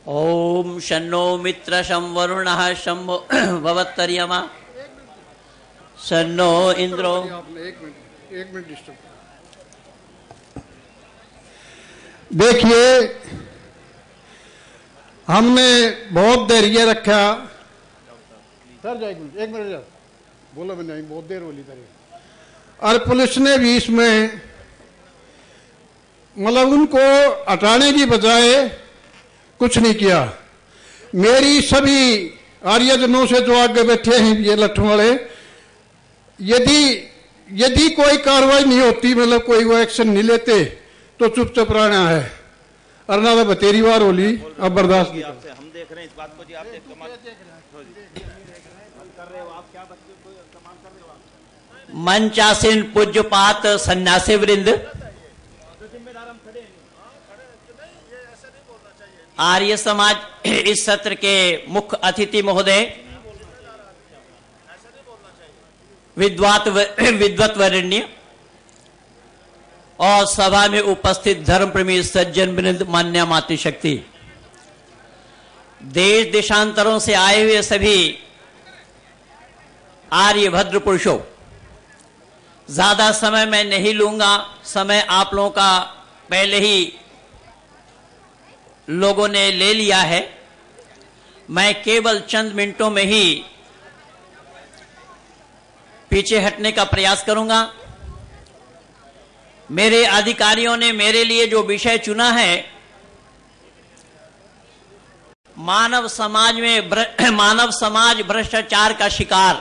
ओम शन्नो मित्र शं वरुणः शं भवत्तर्यमा शन्नो इंद्रो। एक मिनट डिस्टर्ब। देखिए, हमने बहुत देर ये रखा। सर जाओ, एक मिनट जाओ, बोलो। मैंने बहुत देर बोली तारी। और पुलिस ने भी इसमें मतलब उनको हटाने की बजाय कुछ नहीं किया। मेरी सभी आर्यजनों से जो आगे बैठे हैं ये लट्ठों वाले, यदि कोई कार्रवाई नहीं होती, मतलब कोई वो एक्शन नहीं लेते, तो चुपचाप रहना है। अरना तो बतेरी बार होली, अब बर्दाश्त नहीं। हम देख रहे हैं इस बात को जी। आप देख रहे हो, आप क्या कमाल कर रहे हो। मंचासीन पूज्यपात सन्यासी वृंद, आर्य समाज इस सत्र के मुख्य अतिथि महोदय, विद्वत वरेण्य और सभा में उपस्थित धर्म प्रेमी सज्जन वृंद, मान्य मातृशक्ति, देश देशांतरों से आए हुए सभी आर्य भद्र पुरुषों, ज्यादा समय मैं नहीं लूंगा। समय आप लोगों का पहले ही लोगों ने ले लिया है। मैं केवल चंद मिनटों में ही पीछे हटने का प्रयास करूंगा। मेरे अधिकारियों ने मेरे लिए जो विषय चुना है, मानव समाज भ्रष्टाचार का शिकार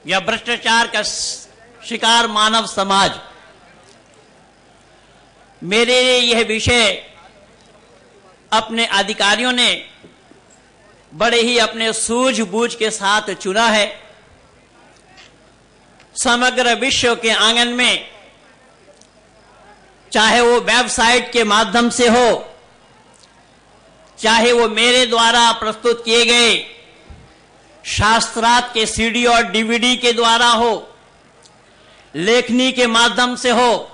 या भ्रष्टाचार का शिकार मानव समाज, मेरे लिए यह विषय अपने अधिकारियों ने बड़े ही अपने सूझबूझ के साथ चुना है। समग्र विश्व के आंगन में, चाहे वो वेबसाइट के माध्यम से हो, चाहे वो मेरे द्वारा प्रस्तुत किए गए शास्त्रार्थ के सीडी और डीवीडी के द्वारा हो, लेखनी के माध्यम से हो,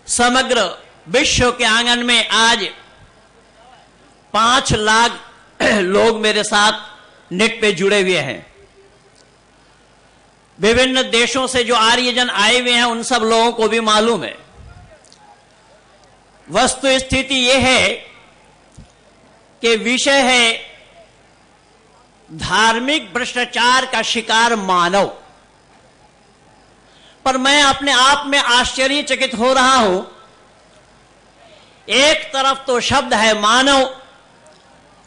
समग्र विश्व के आंगन में आज 5 लाख लोग मेरे साथ नेट पे जुड़े हुए हैं। विभिन्न देशों से जो आर्यजन आए हुए हैं, उन सब लोगों को भी मालूम है। वस्तु स्थिति यह है कि विषय है धार्मिक भ्रष्टाचार का शिकार मानव। पर मैं अपने आप में आश्चर्यचकित हो रहा हूं। एक तरफ तो शब्द है मानव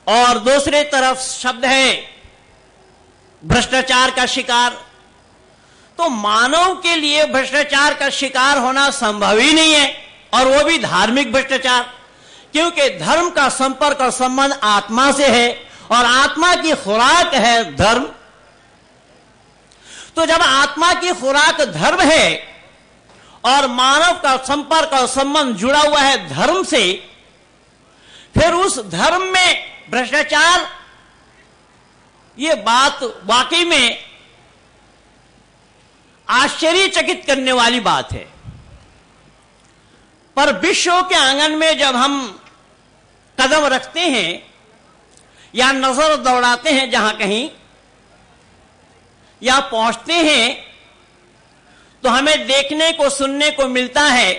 और दूसरी तरफ शब्द है भ्रष्टाचार का शिकार। तो मानव के लिए भ्रष्टाचार का शिकार होना संभव ही नहीं है, और वो भी धार्मिक भ्रष्टाचार, क्योंकि धर्म का संपर्क और संबंध आत्मा से है और आत्मा की खुराक है धर्म। तो जब आत्मा की खुराक धर्म है और मानव का संपर्क और संबंध जुड़ा हुआ है धर्म से, फिर उस धर्म में भ्रष्टाचार, ये बात वाकई में आश्चर्यचकित करने वाली बात है। पर विश्व के आंगन में जब हम कदम रखते हैं या नजर दौड़ाते हैं जहां कहीं, या पहुंचते हैं, तो हमें देखने को सुनने को मिलता है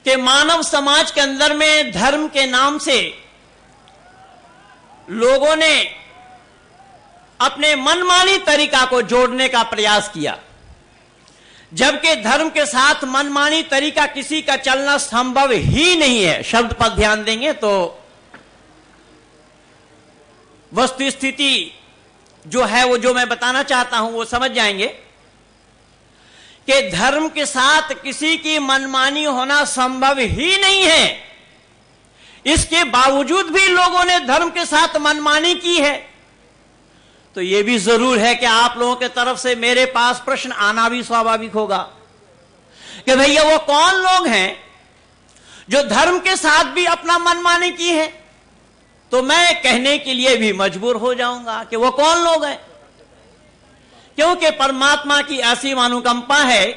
कि मानव समाज के अंदर में धर्म के नाम से लोगों ने अपने मनमानी तरीका को जोड़ने का प्रयास किया, जबकि धर्म के साथ मनमानी तरीका किसी का चलना संभव ही नहीं है। शब्द पर ध्यान देंगे तो वस्तु स्थिति जो है, वो जो मैं बताना चाहता हूं वो समझ जाएंगे कि धर्म के साथ किसी की मनमानी होना संभव ही नहीं है। इसके बावजूद भी लोगों ने धर्म के साथ मनमानी की है। तो यह भी जरूर है कि आप लोगों के तरफ से मेरे पास प्रश्न आना भी स्वाभाविक होगा कि भैया वो कौन लोग हैं जो धर्म के साथ भी अपना मनमानी की है। तो मैं कहने के लिए भी मजबूर हो जाऊंगा कि वो कौन लोग हैं, क्योंकि परमात्मा की ऐसी अनुकंपा है।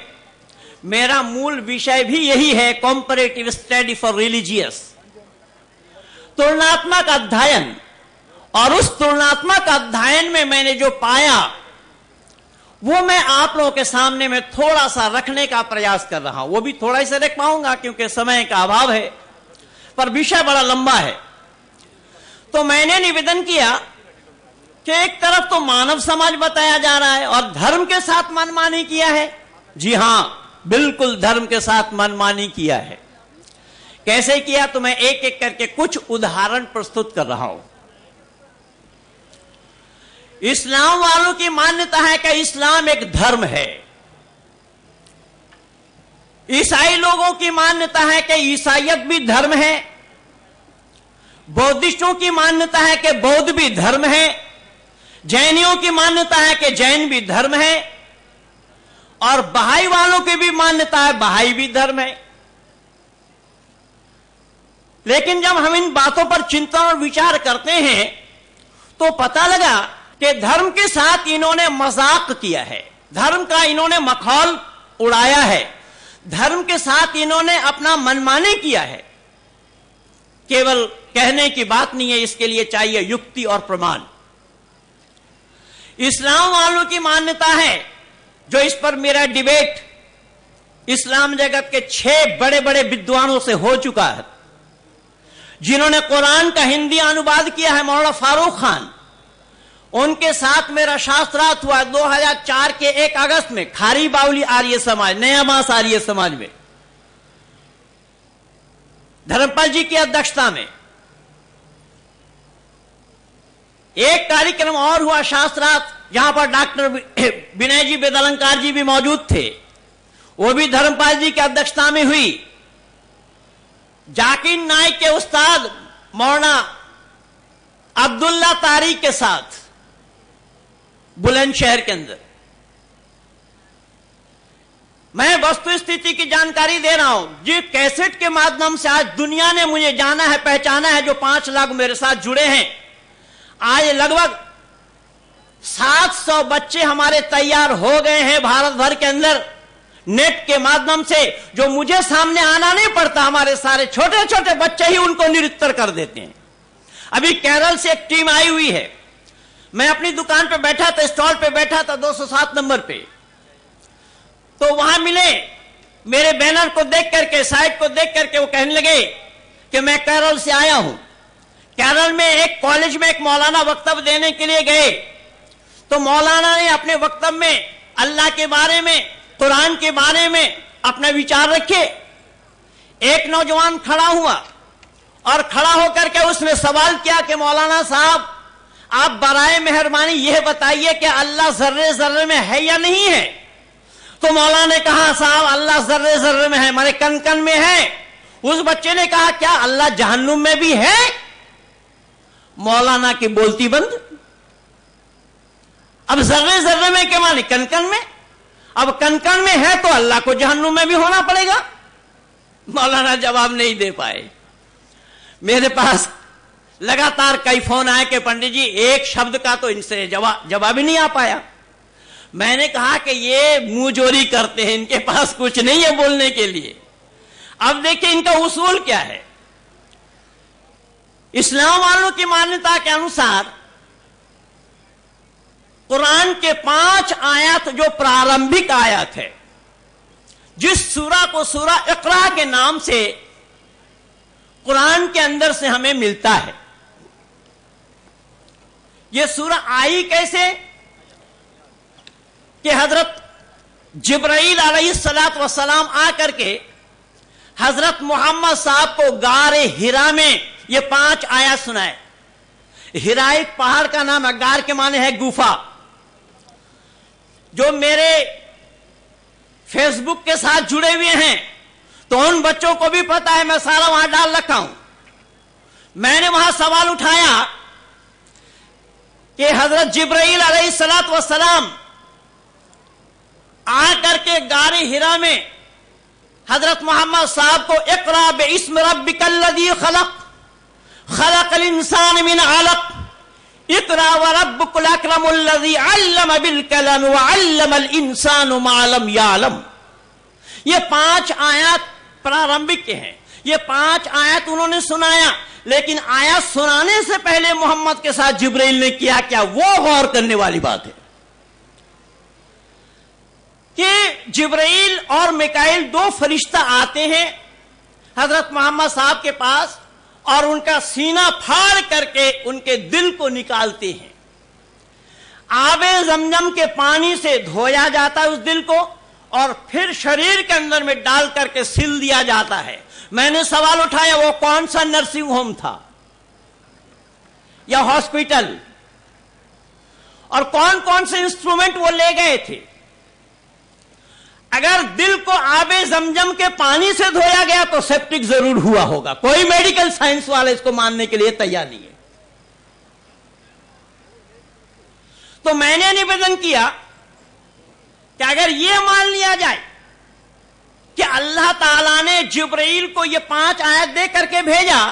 मेरा मूल विषय भी यही है, कॉम्पैरेटिव स्टडी फॉर रिलीजियस, तुलनात्मक अध्ययन, और उस तुलनात्मक अध्ययन में मैंने जो पाया वो मैं आप लोगों के सामने में थोड़ा सा रखने का प्रयास कर रहा हूं। वो भी थोड़ा ही से रख पाऊंगा क्योंकि समय का अभाव है, पर विषय बड़ा लंबा है। तो मैंने निवेदन किया कि एक तरफ तो मानव समाज बताया जा रहा है और धर्म के साथ मनमानी किया है। जी हां, बिल्कुल धर्म के साथ मनमानी किया है। कैसे किया तो मैं एक एक करके कुछ उदाहरण प्रस्तुत कर रहा हूं। इस्लाम वालों की मान्यता है कि इस्लाम एक धर्म है। ईसाई लोगों की मान्यता है कि ईसाइयत भी धर्म है। बौद्धिस्टों की मान्यता है कि बौद्ध भी धर्म है। जैनियों की मान्यता है कि जैन भी धर्म है। और बहाई वालों की भी मान्यता है बहाई भी धर्म है। लेकिन जब हम इन बातों पर चिंतन और विचार करते हैं तो पता लगा कि धर्म के साथ इन्होंने मजाक किया है, धर्म का इन्होंने मखौल उड़ाया है, धर्म के साथ इन्होंने अपना मनमानी किया है। केवल कहने की बात नहीं है, इसके लिए चाहिए युक्ति और प्रमाण। इस्लाम वालों की मान्यता है, जो इस पर मेरा डिबेट इस्लाम जगत के 6 बड़े बड़े विद्वानों से हो चुका है, जिन्होंने कुरान का हिंदी अनुवाद किया है, मौलाना फारूक खान, उनके साथ मेरा शास्त्रार्थ हुआ 2004 के 1 अगस्त में खारी बावली आर्य समाज, नया मास आर्य समाज में, धर्मपाल जी की अध्यक्षता में। एक कार्यक्रम और हुआ शास्त्रार्थ, जहां पर डॉक्टर विनय जी वेदालंकार जी भी मौजूद थे, वो भी धर्मपाल जी की अध्यक्षता में हुई। जाकिर नाइक के उस्ताद मौलाना अब्दुल्ला तारिक के साथ बुलंदशहर के अंदर। मैं वस्तु स्थिति की जानकारी दे रहा हूं, जिस कैसेट के माध्यम से आज दुनिया ने मुझे जाना है, पहचाना है, जो 5 लाख मेरे साथ जुड़े हैं। आज लगभग 700 बच्चे हमारे तैयार हो गए हैं भारत भर के अंदर, नेट के माध्यम से, जो मुझे सामने आना नहीं पड़ता, हमारे सारे छोटे छोटे बच्चे ही उनको निरुत्तर कर देते हैं। अभी केरल से एक टीम आई हुई है। मैं अपनी दुकान पे बैठा था, स्टॉल पे बैठा था 207 नंबर पे, तो वहां मिले, मेरे बैनर को देख करके, साइट को देख करके वो कहने लगे कि मैं केरल से आया हूं। केरल में एक कॉलेज में एक मौलाना वक्तव्य देने के लिए गए, तो मौलाना ने अपने वक्तव्य में अल्लाह के बारे में, कुरान के बारे में अपने विचार रखे। एक नौजवान खड़ा हुआ और खड़ा होकर के उसने सवाल किया कि मौलाना साहब, आप बराए मेहरबानी यह बताइए कि अल्लाह जर्रे जर्रे में है या नहीं है। तो मौलाना ने कहा, साहब अल्लाह जर्रे जर्रे में है, मारे कन कन में है। उस बच्चे ने कहा, क्या अल्लाह जहन्नुम में भी है? मौलाना की बोलती बंद। अब जर्रे जर्रे में क्या माने? कन कन में। अब कन कन में है तो अल्लाह को जहन्नुम में भी होना पड़ेगा। मौलाना जवाब नहीं दे पाए। मेरे पास लगातार कई फोन आए कि पंडित जी एक शब्द का तो इनसे जवाब ही नहीं आ पाया। मैंने कहा कि ये मुंहजोरी करते हैं, इनके पास कुछ नहीं है बोलने के लिए। अब देखिए इनका उसूल क्या है। इस्लाम वालों की मान्यता के अनुसार कुरान के 5 आयत, जो प्रारंभिक आयत है, जिस सूरा को सूरा इकरा के नाम से कुरान के अंदर से हमें मिलता है। यह सूरा आई कैसे कि हजरत जिब्राइल अलैहिस्सलातु वस्सलाम आकर के हजरत मोहम्मद साहब को गारे हिरा में ये 5 आयत सुनाए। हिरा एक पहाड़ का नाम है, गार के माने है गुफा। जो मेरे फेसबुक के साथ जुड़े हुए हैं तो उन बच्चों को भी पता है, मैं सारा वहां डाल रखा हूं। मैंने वहां सवाल उठाया कि हजरत जिब्राइल अलैहिस्सलातु वस्सलाम आकर के गारे हिरा में हजरत मोहम्मद साहब को इक़रा बिइस्मि रब्बिकल्लज़ी खलक़ खलक़ल इंसान मिन अलक़ इक़रा व रब्बुकल अकरमुल्लज़ी अल्लम बिल कलम व अल्लमल इंसान मा लम यअलम। ये 5 आयत प्रारंभिक के हैं। ये 5 आयत उन्होंने सुनाया, लेकिन आयत सुनाने से पहले मोहम्मद के साथ जिब्रील ने किया क्या, वो गौर करने वाली बात है कि जिब्रील और मिकाईल 2 फरिश्ता आते हैं हजरत मोहम्मद साहब के पास और उनका सीना फाड़ करके उनके दिल को निकालते हैं। आबे जमजम के पानी से धोया जाता है उस दिल को और फिर शरीर के अंदर में डाल करके सिल दिया जाता है। मैंने सवाल उठाया, वो कौन सा नर्सिंग होम था या हॉस्पिटल, और कौन कौन से इंस्ट्रूमेंट वो ले गए थे? अगर दिल को आबे जमजम के पानी से धोया गया तो सेप्टिक जरूर हुआ होगा। कोई मेडिकल साइंस वाले इसको मानने के लिए तैयार नहीं है। तो मैंने निवेदन किया कि अगर यह मान लिया जाए कि अल्लाह ताला ने जिब्रील को ये 5 आयत दे करके भेजा,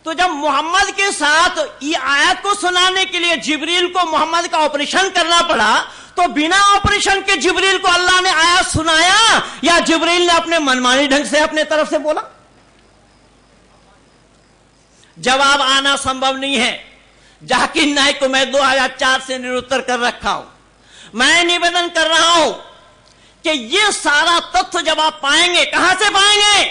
तो जब मोहम्मद के साथ ये आयत को सुनाने के लिए जिब्रील को मोहम्मद का ऑपरेशन करना पड़ा, तो बिना ऑपरेशन के जिब्रील को अल्लाह ने आयत सुनाया या जिब्रील ने अपने मनमानी ढंग से अपने तरफ से बोला? जवाब आना संभव नहीं है। जाकिर नाइक को मैं 2004 से निरुत्तर कर रखा हूं। मैं निवेदन कर रहा हूं कि ये सारा तथ्य जब आप पाएंगे, कहां से पाएंगे?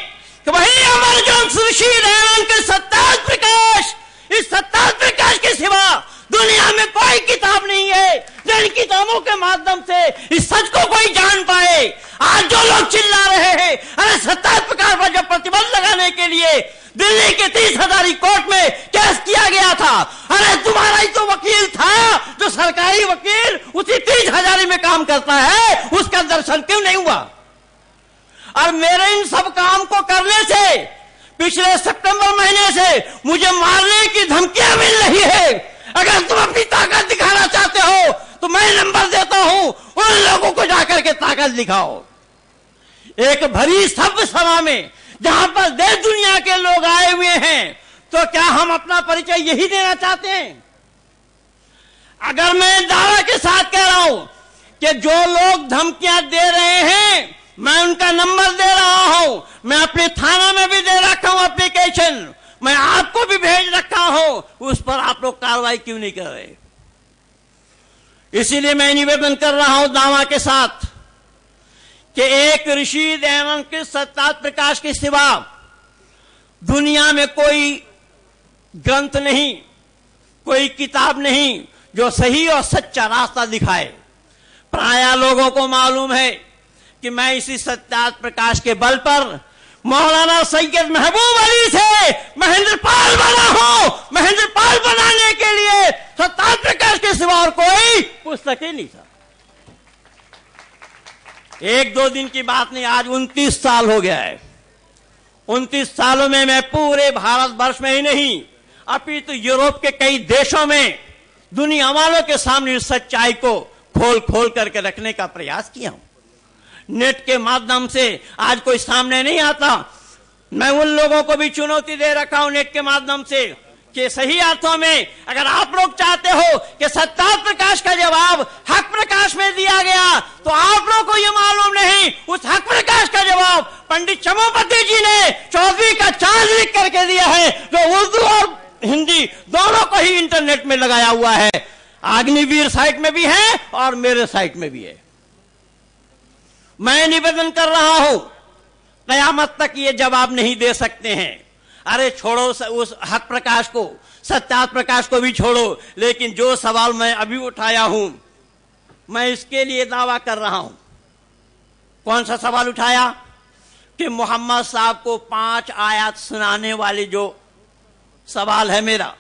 कि वही अमर जो ऋषि दयानंद के सत्ताज प्रकाश, इस सत्ताज प्रकाश के सिवा दुनिया में कोई किताब नहीं है जिन किताबों के माध्यम से इस सच को कोई जान पाए। आज जो लोग चिल्ला रहे हैं, अरे सत्ताज प्रकाश पर जब प्रतिबंध लगाने के लिए दिल्ली के 30,000 कोर्ट में केस किया गया था, अरे तुम्हारा ही तो वकील था जो सरकारी वकील उसी 30,000 में काम करता है, उसका दर्शन क्यों नहीं हुआ? और मेरे इन सब काम को करने से पिछले सितंबर महीने से मुझे मारने की धमकियां मिल रही है। अगर तुम अपनी ताकत दिखाना चाहते हो तो मैं नंबर देता हूं, उन लोगों को जाकर के ताकत दिखाओ। एक भरी सभ्य सभा में जहां पर देश दुनिया के लोग आए हुए हैं, तो क्या हम अपना परिचय यही देना चाहते हैं? अगर मैं दावा के साथ कह रहा हूं कि जो लोग धमकियां दे रहे हैं, मैं उनका नंबर दे रहा हूं, मैं अपने थाना में भी दे रखा हूं एप्लीकेशन, मैं आपको भी भेज रखा हूं, उस पर आप लोग कार्रवाई क्यों नहीं कर रहे? इसीलिए मैं निवेदन कर रहा हूं दावा के साथ कि एक ऋषि दयानंद के सत्ताज प्रकाश के सिवा दुनिया में कोई ग्रंथ नहीं, कोई किताब नहीं जो सही और सच्चा रास्ता दिखाए। प्राय लोगों को मालूम है कि मैं इसी सत्ताज प्रकाश के बल पर मौलाना सैयद महबूब अली से महेंद्रपाल बना हूं। महेंद्रपाल बनाने के लिए सत्ताज प्रकाश के सिवा और कोई पुस्तक ही नहीं था। 1-2 दिन की बात नहीं, आज 29 साल हो गया है। 29 सालों में मैं पूरे भारत वर्ष में ही नहीं, अपितु यूरोप के कई देशों में दुनिया वालों के सामने इस सच्चाई को खोल खोल करके रखने का प्रयास किया हूं। नेट के माध्यम से आज कोई सामने नहीं आता। मैं उन लोगों को भी चुनौती दे रखा हूं नेट के माध्यम से कि सही अर्थों में अगर आप लोग चाहते हो कि सत्ताज प्रकाश का जवाब हक प्रकाश में दिया गया, तो आप लोग को यह मालूम नहीं उस हक प्रकाश का जवाब पंडित चमोपति जी ने 24 का चांद लिख करके दिया है, जो उर्दू और हिंदी दोनों को ही इंटरनेट में लगाया हुआ है। अग्निवीर साइट में भी है और मेरे साइट में भी है। मैं निवेदन कर रहा हूं, कयामत तक ये जवाब नहीं दे सकते हैं। अरे छोड़ो उस हक प्रकाश को, सत्ताज प्रकाश को भी छोड़ो, लेकिन जो सवाल मैं अभी उठाया हूं, मैं इसके लिए दावा कर रहा हूं। कौन सा सवाल उठाया? कि मोहम्मद साहब को 5 आयत सुनाने वाली जो सवाल है मेरा,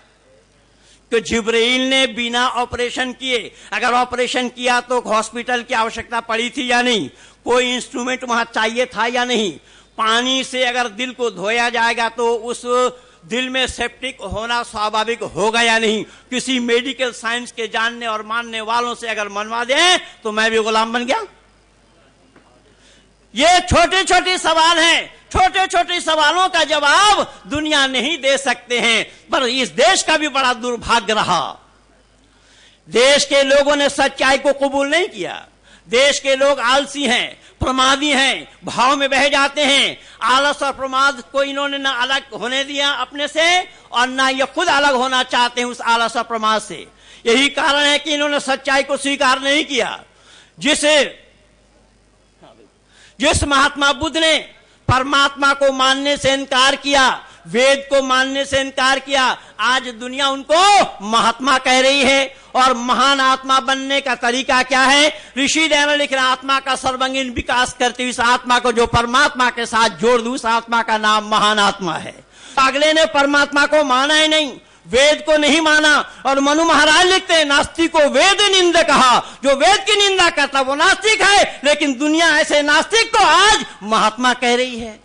कि जिब्रील ने बिना ऑपरेशन किए, अगर ऑपरेशन किया तो हॉस्पिटल की आवश्यकता पड़ी थी या नहीं, कोई इंस्ट्रूमेंट वहां चाहिए था या नहीं, पानी से अगर दिल को धोया जाएगा तो उस दिल में सेप्टिक होना स्वाभाविक होगा या नहीं, किसी मेडिकल साइंस के जानने और मानने वालों से अगर मनवा दें तो मैं भी गुलाम बन गया। ये छोटे छोटे सवाल हैं, छोटे छोटे सवालों का जवाब दुनिया नहीं दे सकते हैं। पर इस देश का भी बड़ा दुर्भाग्य रहा, देश के लोगों ने सच्चाई को कबूल नहीं किया। देश के लोग आलसी हैं, प्रमादी हैं, भाव में बह जाते हैं। आलस और प्रमाद को इन्होंने ना अलग होने दिया अपने से और ना ये खुद अलग होना चाहते हैं उस आलस और प्रमाद से। यही कारण है कि इन्होंने सच्चाई को स्वीकार नहीं किया। जिस महात्मा बुद्ध ने परमात्मा को मानने से इनकार किया, वेद को मानने से इनकार किया, आज दुनिया उनको महात्मा कह रही है। और महान आत्मा बनने का तरीका क्या है? ऋषि दयानंद लिख रहे, आत्मा का सर्वांगीण विकास करते हुए इस आत्मा को जो परमात्मा के साथ जोड़ दूं, उस आत्मा का नाम महान आत्मा है। अगले ने परमात्मा को माना ही नहीं, वेद को नहीं माना। और मनु महाराज लिखते हैं, नास्तिक को वेद निंदा कहा, जो वेद की निंदा करता वो नास्तिक है। लेकिन दुनिया ऐसे नास्तिक को आज महात्मा कह रही है।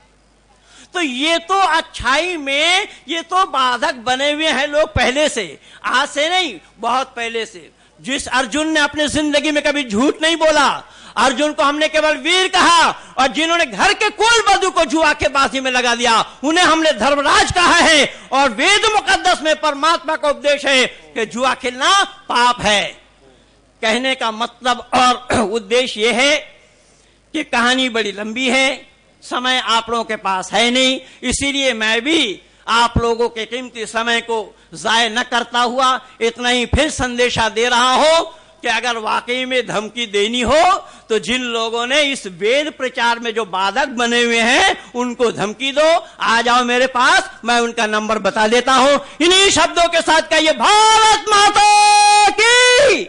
तो ये तो अच्छाई में ये तो बाधक बने हुए हैं लोग पहले से, आज से नहीं, बहुत पहले से। जिस अर्जुन ने अपने जिंदगी में कभी झूठ नहीं बोला, अर्जुन को हमने केवल वीर कहा, और जिन्होंने घर के कुल बधु को जुआ के बाजी में लगा दिया उन्हें हमने धर्मराज कहा है। और वेद मुकद्दस में परमात्मा का उपदेश है कि जुआ खेलना पाप है। कहने का मतलब और उद्देश्य यह है कि कहानी बड़ी लंबी है, समय आप लोगों के पास है नहीं, इसीलिए मैं भी आप लोगों के कीमती समय को जाय न करता हुआ इतना ही फिर संदेशा दे रहा हो कि अगर वाकई में धमकी देनी हो तो जिन लोगों ने इस वेद प्रचार में जो बाधक बने हुए हैं उनको धमकी दो। आ जाओ मेरे पास, मैं उनका नंबर बता देता हूं। इन्हीं शब्दों के साथ कहिए, भारत माता की।